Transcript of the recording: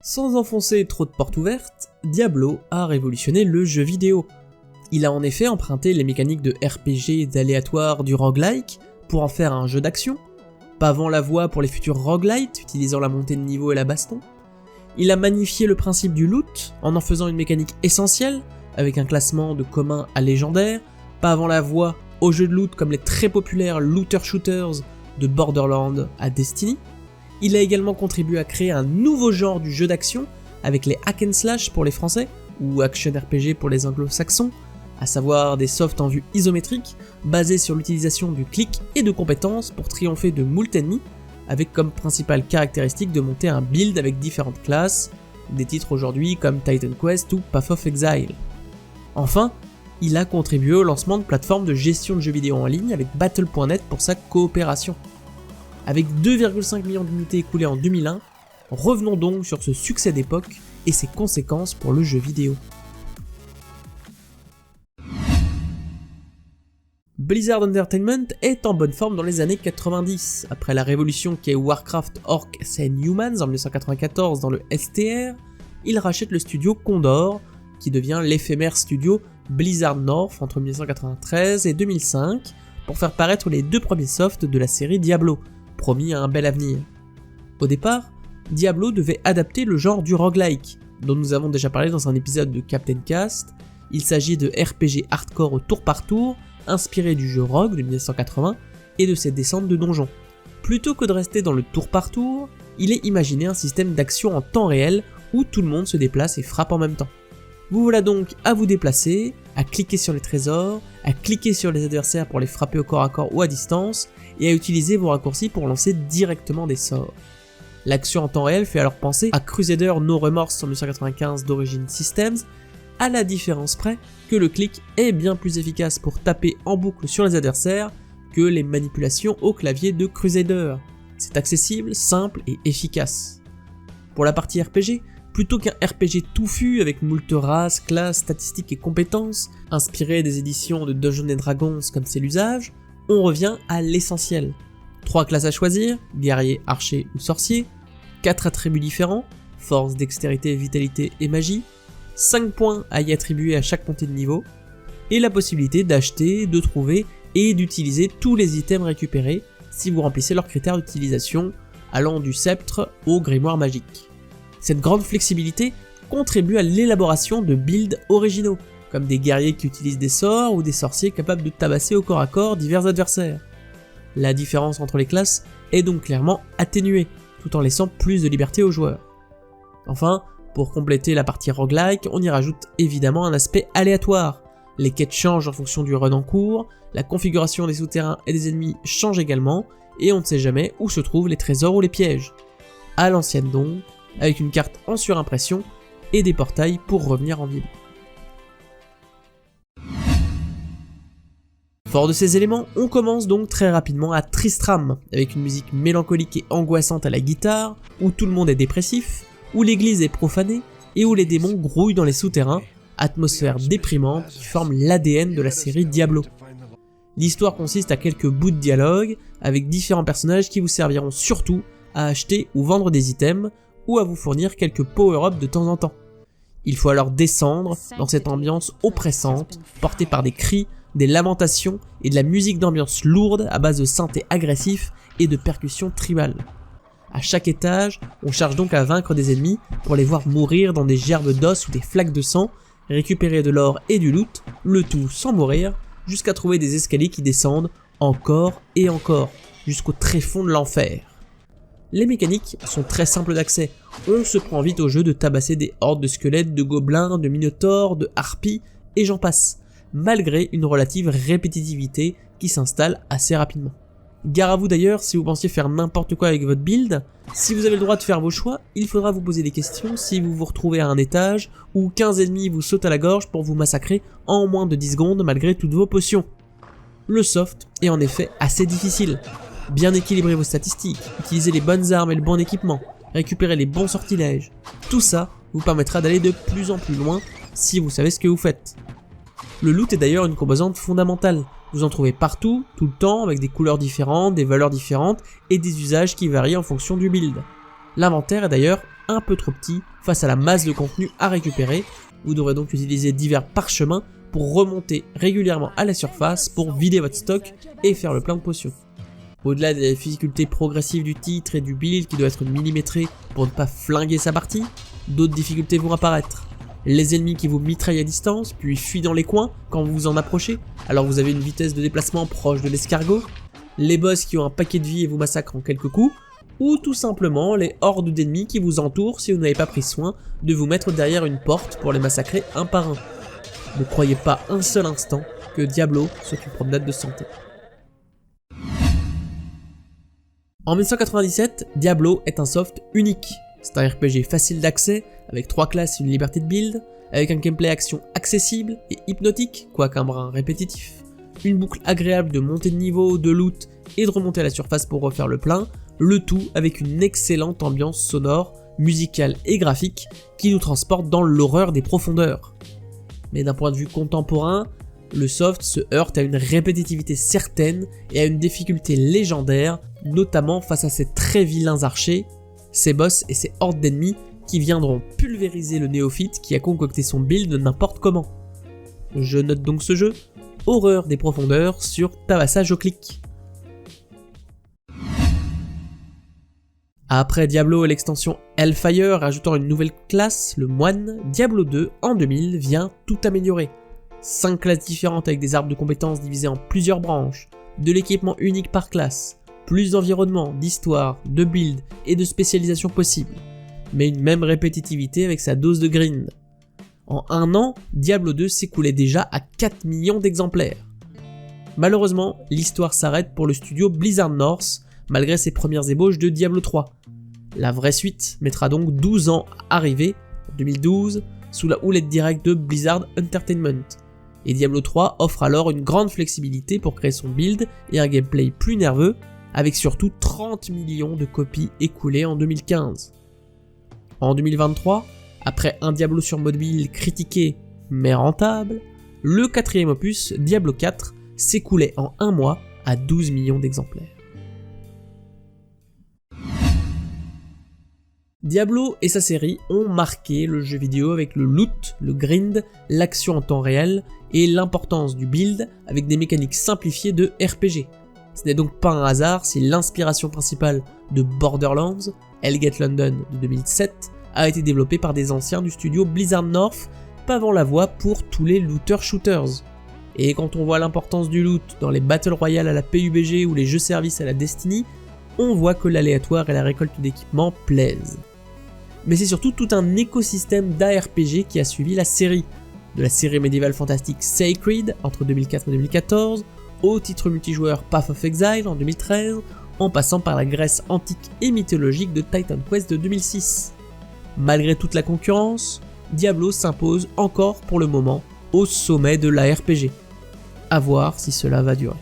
Sans enfoncer trop de portes ouvertes, Diablo a révolutionné le jeu vidéo. Il a en effet emprunté les mécaniques de RPG et d'aléatoire du roguelike pour en faire un jeu d'action, pavant la voie pour les futurs roguelites utilisant la montée de niveau et la baston. Il a magnifié le principe du loot en faisant une mécanique essentielle, avec un classement de commun à légendaire, pavant la voie aux jeux de loot comme les très populaires looter-shooters de Borderlands à Destiny. Il a également contribué à créer un nouveau genre du jeu d'action avec les hack and slash pour les français, ou action RPG pour les anglo-saxons, à savoir des softs en vue isométrique basés sur l'utilisation du clic et de compétences pour triompher de moult ennemis, avec comme principale caractéristique de monter un build avec différentes classes, des titres aujourd'hui comme Titan Quest ou Path of Exile. Enfin, il a contribué au lancement de plateformes de gestion de jeux vidéo en ligne avec Battle.net pour sa coopération. Avec 2,5 millions d'unités écoulées en 2001, revenons donc sur ce succès d'époque et ses conséquences pour le jeu vidéo. Blizzard Entertainment est en bonne forme dans les années 90. Après la révolution qu'est Warcraft Orcs and Humans en 1994 dans le STR, il rachète le studio Condor, qui devient l'éphémère studio Blizzard North entre 1993 et 2005, pour faire paraître les deux premiers softs de la série Diablo, promis à un bel avenir. Au départ, Diablo devait adapter le genre du roguelike, dont nous avons déjà parlé dans un épisode de Captain Cast. Il s'agit de RPG hardcore au tour par tour, inspiré du jeu Rogue de 1980 et de ses descentes de donjons. Plutôt que de rester dans le tour par tour, il est imaginé un système d'action en temps réel où tout le monde se déplace et frappe en même temps. Vous voilà donc à vous déplacer, à cliquer sur les trésors, à cliquer sur les adversaires pour les frapper au corps à corps ou à distance, et à utiliser vos raccourcis pour lancer directement des sorts. L'action en temps réel fait alors penser à Crusader No Remorse en 1995 d'Origin Systems, à la différence près que le clic est bien plus efficace pour taper en boucle sur les adversaires que les manipulations au clavier de Crusader. C'est accessible, simple et efficace. Pour la partie RPG, plutôt qu'un RPG touffu avec moult races, classes, statistiques et compétences, inspiré des éditions de Dungeons & Dragons comme c'est l'usage, on revient à l'essentiel. 3 classes à choisir, guerrier, archer ou sorcier, 4 attributs différents, force, dextérité, vitalité et magie, 5 points à y attribuer à chaque montée de niveau, et la possibilité d'acheter, de trouver et d'utiliser tous les items récupérés si vous remplissez leurs critères d'utilisation, allant du sceptre au grimoire magique. Cette grande flexibilité contribue à l'élaboration de builds originaux, comme des guerriers qui utilisent des sorts ou des sorciers capables de tabasser au corps à corps divers adversaires. La différence entre les classes est donc clairement atténuée, tout en laissant plus de liberté aux joueurs. Enfin, pour compléter la partie roguelike, on y rajoute évidemment un aspect aléatoire. Les quêtes changent en fonction du run en cours, la configuration des souterrains et des ennemis change également, et on ne sait jamais où se trouvent les trésors ou les pièges. À l'ancienne donc, avec une carte en surimpression et des portails pour revenir en ville. Fort de ces éléments, on commence donc très rapidement à Tristram, avec une musique mélancolique et angoissante à la guitare, où tout le monde est dépressif, où l'église est profanée, et où les démons grouillent dans les souterrains, atmosphère déprimante qui forme l'ADN de la série Diablo. L'histoire consiste à quelques bouts de dialogue, avec différents personnages qui vous serviront surtout à acheter ou vendre des items, ou à vous fournir quelques power-ups de temps en temps. Il faut alors descendre dans cette ambiance oppressante, portée par des cris, des lamentations et de la musique d'ambiance lourde à base de synthés agressifs et de percussions tribales. À chaque étage, on cherche donc à vaincre des ennemis pour les voir mourir dans des gerbes d'os ou des flaques de sang, récupérer de l'or et du loot, le tout sans mourir, jusqu'à trouver des escaliers qui descendent encore et encore, jusqu'au tréfonds de l'enfer. Les mécaniques sont très simples d'accès, on se prend vite au jeu de tabasser des hordes de squelettes, de gobelins, de minotaures, de harpies, et j'en passe, malgré une relative répétitivité qui s'installe assez rapidement. Gare à vous d'ailleurs si vous pensiez faire n'importe quoi avec votre build, si vous avez le droit de faire vos choix, il faudra vous poser des questions si vous vous retrouvez à un étage où 15 ennemis vous sautent à la gorge pour vous massacrer en moins de 10 secondes malgré toutes vos potions. Le soft est en effet assez difficile. Bien équilibrer vos statistiques, utiliser les bonnes armes et le bon équipement, récupérer les bons sortilèges, tout ça vous permettra d'aller de plus en plus loin si vous savez ce que vous faites. Le loot est d'ailleurs une composante fondamentale, vous en trouvez partout, tout le temps, avec des couleurs différentes, des valeurs différentes et des usages qui varient en fonction du build. L'inventaire est d'ailleurs un peu trop petit face à la masse de contenu à récupérer. Vous devrez donc utiliser divers parchemins pour remonter régulièrement à la surface pour vider votre stock et faire le plein de potions. Au-delà des difficultés progressives du titre et du build qui doit être millimétré pour ne pas flinguer sa partie, d'autres difficultés vont apparaître. Les ennemis qui vous mitraillent à distance, puis fuient dans les coins quand vous vous en approchez, alors vous avez une vitesse de déplacement proche de l'escargot, les boss qui ont un paquet de vie et vous massacrent en quelques coups, ou tout simplement les hordes d'ennemis qui vous entourent si vous n'avez pas pris soin de vous mettre derrière une porte pour les massacrer un par un. Ne croyez pas un seul instant que Diablo soit une promenade de santé. En 1997, Diablo est un soft unique. C'est un RPG facile d'accès, avec 3 classes et une liberté de build, avec un gameplay action accessible et hypnotique, quoique un brin répétitif, une boucle agréable de montée de niveau, de loot et de remonter à la surface pour refaire le plein, le tout avec une excellente ambiance sonore, musicale et graphique qui nous transporte dans l'horreur des profondeurs. Mais d'un point de vue contemporain, le soft se heurte à une répétitivité certaine et à une difficulté légendaire, notamment face à ces très vilains archers, ces boss et ces hordes d'ennemis qui viendront pulvériser le néophyte qui a concocté son build n'importe comment. Je note donc ce jeu, horreur des profondeurs sur tabassage au clic. Après Diablo et l'extension Hellfire ajoutant une nouvelle classe, le moine, Diablo 2 en 2000 vient tout améliorer. 5 classes différentes avec des arbres de compétences divisés en plusieurs branches, de l'équipement unique par classe, plus d'environnement, d'histoire, de build et de spécialisation possible, mais une même répétitivité avec sa dose de grind. En un an, Diablo 2 s'écoulait déjà à 4 millions d'exemplaires. Malheureusement, l'histoire s'arrête pour le studio Blizzard North, malgré ses premières ébauches de Diablo 3. La vraie suite mettra donc 12 ans à arriver, en 2012, sous la houlette directe de Blizzard Entertainment. Et Diablo 3 offre alors une grande flexibilité pour créer son build et un gameplay plus nerveux, avec surtout 30 millions de copies écoulées en 2015. En 2023, après un Diablo sur mobile critiqué mais rentable, le 4e opus, Diablo 4, s'écoulait en un mois à 12 millions d'exemplaires. Diablo et sa série ont marqué le jeu vidéo avec le loot, le grind, l'action en temps réel et l'importance du build avec des mécaniques simplifiées de RPG. Ce n'est donc pas un hasard si l'inspiration principale de Borderlands, Hellgate London de 2007, a été développée par des anciens du studio Blizzard North, pavant la voie pour tous les looter-shooters. Et quand on voit l'importance du loot dans les Battle Royale à la PUBG ou les jeux services à la Destiny, on voit que l'aléatoire et la récolte d'équipements plaisent. Mais c'est surtout tout un écosystème d'ARPG qui a suivi la série, de la série médiévale fantastique Sacred entre 2004 et 2014, au titre multijoueur Path of Exile en 2013, en passant par la Grèce antique et mythologique de Titan Quest de 2006. Malgré toute la concurrence, Diablo s'impose encore pour le moment au sommet de l'ARPG. À voir si cela va durer.